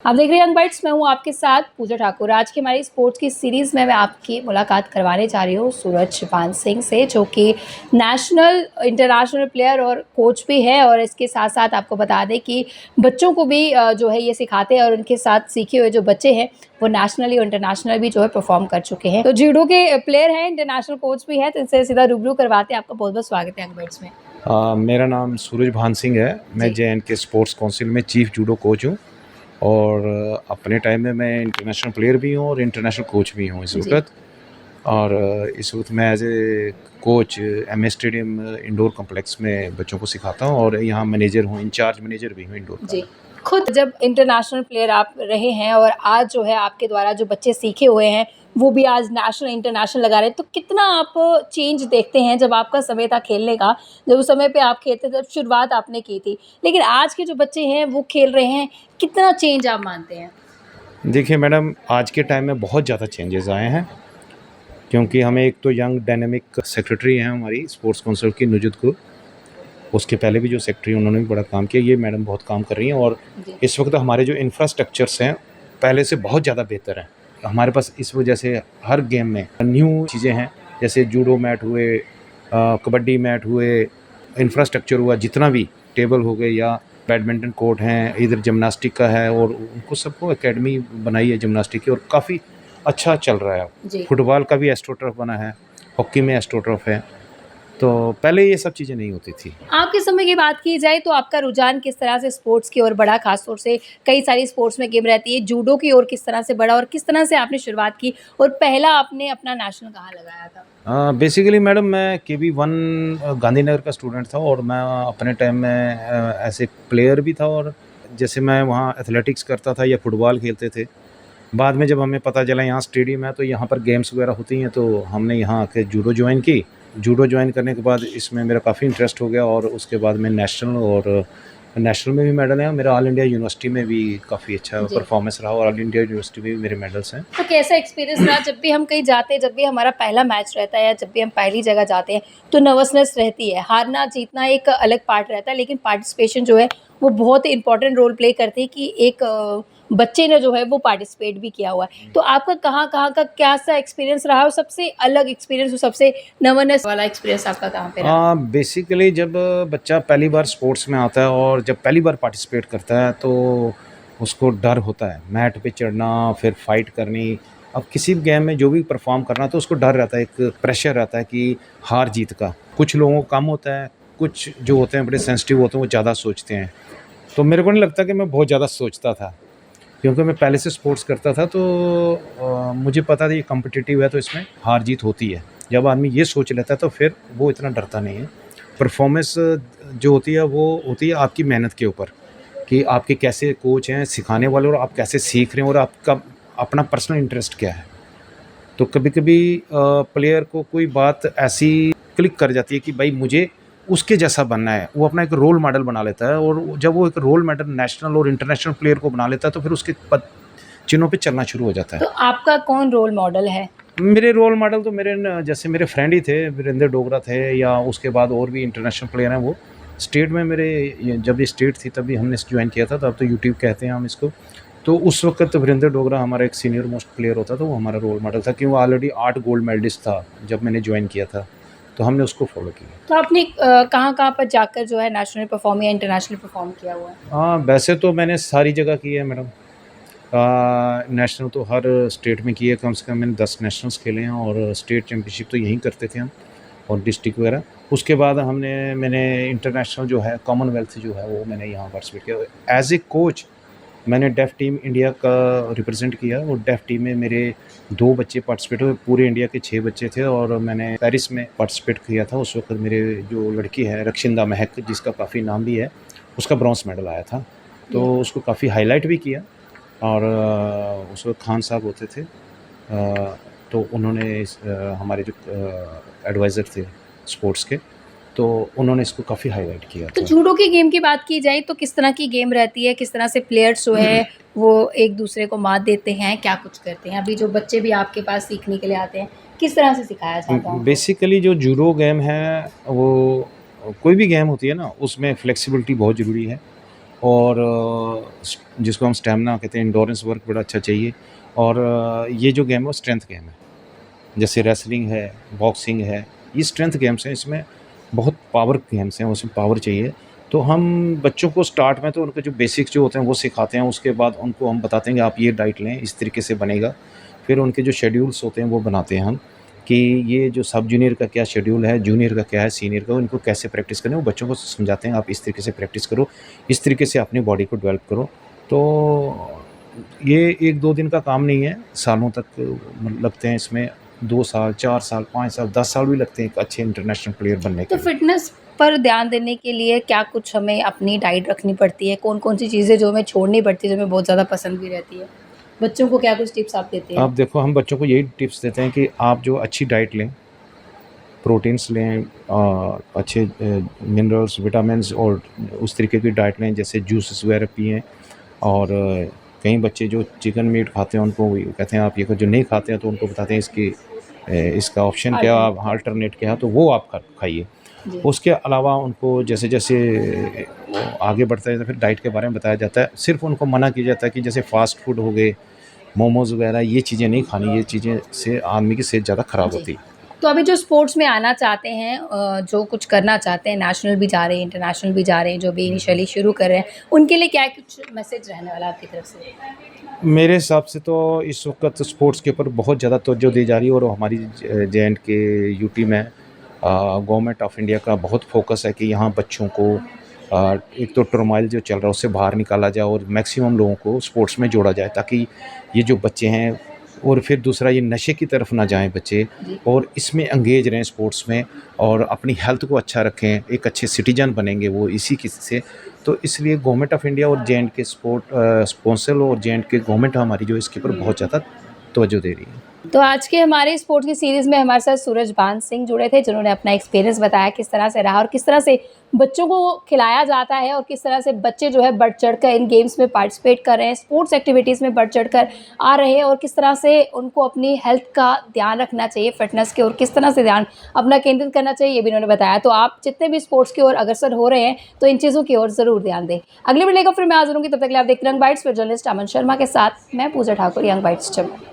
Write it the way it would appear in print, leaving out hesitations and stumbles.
आप देख रहे हैं यंग बाइट्स। मैं हूँ आपके साथ पूजा ठाकुर। आज की हमारी स्पोर्ट्स की सीरीज़ में मैं आपकी मुलाकात करवाने जा रही हूँ सूरज पान सिंह से, जो कि नेशनल इंटरनेशनल प्लेयर और कोच भी है। और इसके साथ साथ आपको बता दें कि बच्चों को भी जो है ये सिखाते हैं, और उनके साथ सीखे हुए जो बच्चे हैं वो नेशनली और इंटरनेशनल भी जो है परफॉर्म कर चुके हैं। तो जूडो के प्लेयर हैं, इंटरनेशनल कोच भी हैं, तो इनसे सीधा रूबरू करवाते हैं। आपका बहुत बहुत स्वागत है यंग बाइट्स में। मेरा नाम सूरज भान सिंह है। मैं JNK स्पोर्ट्स काउंसिल में चीफ जूडो कोच हूँ, और अपने टाइम में मैं इंटरनेशनल प्लेयर भी हूँ और इंटरनेशनल कोच भी हूँ इस वक्त। और इस वक्त मैं as a coach MS stadium indoor complex में बच्चों को सिखाता हूँ, और यहाँ मैनेजर हूँ, इंचार्ज मैनेजर भी हूँ इंडोर का। खुद जब इंटरनेशनल प्लेयर आप रहे हैं और आज जो है आपके द्वारा जो बच्चे सीखे हुए हैं वो भी आज नेशनल इंटरनेशनल लगा रहे हैं, तो कितना आप चेंज देखते हैं? जब आपका समय था खेलने का, जब उस समय पे आप खेलते थे, जब शुरुआत आपने की थी, लेकिन आज के जो बच्चे हैं वो खेल रहे हैं, कितना चेंज आप मानते हैं? देखिए मैडम, आज के टाइम में बहुत ज़्यादा चेंजेस आए हैं, क्योंकि हमें एक तो यंग डायनेमिक सेक्रेटरी हैं हमारी स्पोर्ट्स काउंसिल की, नुजुद को। उसके पहले भी जो सेक्रेटरी, उन्होंने भी बड़ा काम किया। ये मैडम बहुत काम कर रही हैं, और इस वक्त हमारे जो इंफ्रास्ट्रक्चर्स हैं पहले से बहुत ज़्यादा बेहतर हैं हमारे पास। इस वजह से हर गेम में न्यू चीज़ें हैं, जैसे जूडो मैट हुए, कबड्डी मैट हुए, इंफ्रास्ट्रक्चर हुआ, जितना भी टेबल हो गए, या बैडमिंटन कोर्ट हैं, इधर जिम्नास्टिक का है, और उनको सबको एकेडमी बनाई है जिम्नास्टिक की, और काफ़ी अच्छा चल रहा है। फुटबॉल का भी एस्ट्रोटर्फ बना है, हॉकी में एस्ट्रोटर्फ है। तो पहले ये सब चीज़ें नहीं होती थी। आपके समय की बात की जाए तो आपका रुझान किस तरह से स्पोर्ट्स की ओर बढ़ा? खास तौर से कई सारी स्पोर्ट्स में गेम रहती है, जूडो की ओर किस तरह से बढ़ा और किस तरह से आपने शुरुआत की, और पहला आपने अपना नेशनल कहाँ लगाया था? बेसिकली मैडम, मैं KB1 गांधीनगर का स्टूडेंट था, और मैं अपने टाइम में ऐसे प्लेयर भी था, और जैसे मैं वहाँ एथलेटिक्स करता था या फुटबॉल खेलते थे। बाद में जब हमें पता चला यहाँ स्टेडियम है, तो यहाँ पर गेम्स वगैरह होती हैं, तो हमने यहाँ आके जूडो ज्वाइन की। जूडो ज्वाइन करने के बाद इसमें मेरा काफ़ी इंटरेस्ट हो गया, और उसके बाद मैं नेशनल में भी मेडल है। मेरा ऑल इंडिया यूनिवर्सिटी में भी काफ़ी अच्छा परफॉर्मेंस रहा, और ऑल इंडिया यूनिवर्सिटी में भी मेरे मेडल्स हैं। तो कैसा एक्सपीरियंस रहा जब भी हम कहीं जाते हैं, जब भी हमारा पहला मैच रहता है या जब भी हम पहली जगह जाते हैं, तो नर्वसनेस रहती है। हारना जीतना एक अलग पार्ट रहता है, लेकिन पार्टिसिपेशन जो है वो बहुत इंपॉर्टेंट रोल प्ले करती है कि एक बच्चे ने जो है वो पार्टिसिपेट भी किया हुआ है। तो आपका कहाँ का क्या सा एक्सपीरियंस रहा, और सबसे अलग एक्सपीरियंस, सबसे नर्वसनेस वाला एक्सपीरियंस आपका कहाँ पे रहा? बेसिकली जब बच्चा पहली बार स्पोर्ट्स में आता है और जब पहली बार पार्टिसिपेट करता है, तो उसको डर होता है मैट पे चढ़ना, फिर फाइट करनी। अब किसी भी गेम में जो भी परफॉर्म करना, तो उसको डर रहता है, एक प्रेशर रहता है कि हार जीत का। कुछ लोगों को कम होता है, कुछ जो होते हैं बड़े सेंसिटिव होते हैं, वो ज़्यादा सोचते हैं। तो मेरे को नहीं लगता कि मैं बहुत ज़्यादा सोचता था, क्योंकि मैं पहले से स्पोर्ट्स करता था, तो मुझे पता था ये कॉम्पिटिटिव है, तो इसमें हार जीत होती है। जब आदमी ये सोच लेता है तो फिर वो इतना डरता नहीं है। परफॉर्मेंस जो होती है वो होती है आपकी मेहनत के ऊपर, कि आपके कैसे कोच हैं सिखाने वाले, और आप कैसे सीख रहे हैं, और आपका अपना पर्सनल इंटरेस्ट क्या है। तो कभी कभी प्लेयर को कोई बात ऐसी क्लिक कर जाती है कि भाई मुझे उसके जैसा बनना है, वो अपना एक रोल मॉडल बना लेता है, और जब वो एक रोल मॉडल नेशनल और इंटरनेशनल प्लेयर को बना लेता है, तो फिर उसके चिन्हों पे चलना शुरू हो जाता है। तो आपका कौन रोल मॉडल है? मेरे रोल मॉडल तो जैसे मेरे फ्रेंड ही थे, वीरेंद्र डोगरा थे, या उसके बाद और भी इंटरनेशनल प्लेयर हैं। वो स्टेट में जब ये स्टेट थी तभी हमने ज्वाइन किया था, तब तो यूट्यूब कहते हैं हम इसको। तो उस वक्त वीरेंद्र डोगरा हमारा एक सीनियर मोस्ट प्लेयर होता था, वो हमारा रोल मॉडल था, क्योंकि वो ऑलरेडी 8 गोल्ड मेडलिस्ट था जब मैंने ज्वाइन किया था, तो हमने उसको फॉलो किया। तो आपने कहाँ पर जाकर जो है नेशनल परफॉर्म या इंटरनेशनल परफॉर्म किया हुआ है? हाँ, वैसे तो मैंने सारी जगह की है मैडम। नेशनल तो हर स्टेट में किए, कम से कम मैंने 10 नेशनल्स खेले हैं, और स्टेट चैम्पियनशिप तो यहीं करते थे हम, और डिस्ट्रिक्ट वगैरह। उसके बाद मैंने इंटरनेशनल जो है, कॉमनवेल्थ जो है, वो मैंने यहाँ पार्टिसिपेट किया। एज ए कोच मैंने डेफ टीम इंडिया का रिप्रेजेंट किया, और डेफ टीम में मेरे 2 बच्चे पार्टिसिपेट हुए। पूरे इंडिया के 6 बच्चे थे, और मैंने पेरिस में पार्टिसिपेट किया था। उस वक्त मेरे जो लड़की है रक्षिंदा महक, जिसका काफ़ी नाम भी है, उसका ब्रॉन्ज मेडल आया था, तो उसको काफ़ी हाईलाइट भी किया। और उस वक्त खान साहब होते थे, तो उन्होंने हमारे जो एडवाइज़र थे स्पोर्ट्स के, तो उन्होंने इसको काफ़ी हाईलाइट किया तो था। जूडो की गेम की बात की जाए तो किस तरह की गेम रहती है? किस तरह से प्लेयर्स जो है वो एक दूसरे को मात देते हैं, क्या कुछ करते हैं? अभी जो बच्चे भी आपके पास सीखने के लिए आते हैं, किस तरह से सिखाया जाता है? बेसिकली जो जूडो गेम है, वो कोई भी गेम होती है ना, उसमें फ्लेक्सिबिलिटी बहुत ज़रूरी है। और जिसको हम स्टेमिना कहते हैं, एंडोरेंस वर्क बड़ा अच्छा चाहिए। और ये जो गेम है वो स्ट्रेंथ गेम है, जैसे रेसलिंग है, बॉक्सिंग है, ये स्ट्रेंथ गेम्स हैं। इसमें बहुत पावर गेम्स हैं, उसमें पावर चाहिए। तो हम बच्चों को स्टार्ट में तो उनके जो बेसिक्स जो होते हैं वो सिखाते हैं, उसके बाद उनको हम बताते हैं कि आप ये डाइट लें, इस तरीके से बनेगा। फिर उनके जो शेड्यूल्स होते हैं वो बनाते हैं हम, कि ये जो सब जूनियर का क्या शेड्यूल है, जूनियर का क्या है, सीनियर का, उनको कैसे प्रैक्टिस करनी है, वो बच्चों को समझाते हैं। आप इस तरीके से प्रैक्टिस करो, इस तरीके से अपनी बॉडी को डेवलप करो। तो ये 1-2 दिन का काम नहीं है, सालों तक लगते हैं इसमें। 2 साल, 4 साल, 5 साल, 10 साल भी लगते हैं एक अच्छे इंटरनेशनल प्लेयर बनने के तो लिए। फ़िटनेस पर ध्यान देने के लिए क्या कुछ हमें अपनी डाइट रखनी पड़ती है? कौन-कौन सी चीज़ें जो हमें छोड़नी पड़ती है, जो हमें बहुत ज़्यादा पसंद भी रहती है? बच्चों को क्या कुछ टिप्स आप देते हैं? अब देखो, हम बच्चों को यही टिप्स देते हैं कि आप जो अच्छी डाइट लें, प्रोटीन्स लें, अच्छे मिनरल्स, विटामिन्स और उस तरीके की डाइट लें, जैसे जूसेस वगैरह पिएँ। और कई बच्चे जो चिकन मीट खाते हैं उनको भी कहते हैं आप ये जो नहीं खाते हैं तो उनको बताते हैं इसका ऑप्शन क्या, आप अल्टरनेट। अल्टरनेट क्या है, तो वो आप खाइए। जी। उसके अलावा उनको जैसे जैसे वो आगे बढ़ता है तो फिर डाइट के बारे में बताया जाता है। सिर्फ उनको मना किया जाता है कि जैसे फास्ट फूड हो गए, मोमोज वगैरह, ये चीज़ें नहीं खानी, ये चीज़ें से आदमी की सेहत ज़्यादा खराब जी। होती है। तो अभी जो स्पोर्ट्स में आना चाहते हैं जो कुछ करना चाहते हैं, नेशनल भी जा रहे हैं, इंटरनेशनल भी जा रहे हैं, जो भी इनिशियली शुरू कर रहे हैं, उनके लिए क्या कुछ मैसेज रहने वाला है आपकी तरफ से? मेरे हिसाब से तो इस वक्त स्पोर्ट्स के ऊपर बहुत ज़्यादा तवज्जो दी जा रही है, और हमारी जे.एंड.के यूटी में गवर्नमेंट ऑफ इंडिया का बहुत फोकस है कि यहाँ बच्चों को एक तो टर्मोइल जो चल रहा है उससे बाहर निकाला जाए और मैक्सिमम लोगों को स्पोर्ट्स में जोड़ा जाए, ताकि ये जो बच्चे हैं, और फिर दूसरा ये नशे की तरफ ना जाएं बच्चे, जी। और इसमें एंगेज रहें स्पोर्ट्स में, और अपनी हेल्थ को अच्छा रखें, एक अच्छे सिटीजन बनेंगे वो इसी की से। तो इसलिए गवर्नमेंट ऑफ इंडिया और जे.एंड.के स्पोर्ट स्पॉन्सर और जे.एंड.के गवर्नमेंट हमारी जो इसके ऊपर बहुत ज़्यादा तवज्जो दे रही है। तो आज के हमारे स्पोर्ट्स की सीरीज़ में हमारे साथ सूरजभान सिंह जुड़े थे, जिन्होंने अपना एक्सपीरियंस बताया किस तरह से रहा और किस तरह से बच्चों को खिलाया जाता है और किस तरह से बच्चे जो है बढ़-चढ़ कर इन गेम्स में पार्टिसिपेट कर रहे हैं, स्पोर्ट्स एक्टिविटीज़ में बढ़-चढ़ कर आ रहे हैं और किस तरह से उनको अपनी हेल्थ का ध्यान रखना चाहिए, फिटनेस की ओर किस तरह से ध्यान अपना केंद्रित करना चाहिए, ये भी उन्होंने बताया। तो आप जितने भी स्पोर्ट्स की ओर अग्रसर हो रहे हैं, तो इन चीज़ों की ओर ज़रूर ध्यान दें। अगले वीडियो लेकर फिर मैं हाज़िर होंगी, तब तक के लिए आप देखते रहिए यंग बाइट्स, फिर जर्नलिस्ट अमन शर्मा के साथ मैं पूजा ठाकुर, यंग बाइट्स चंबल।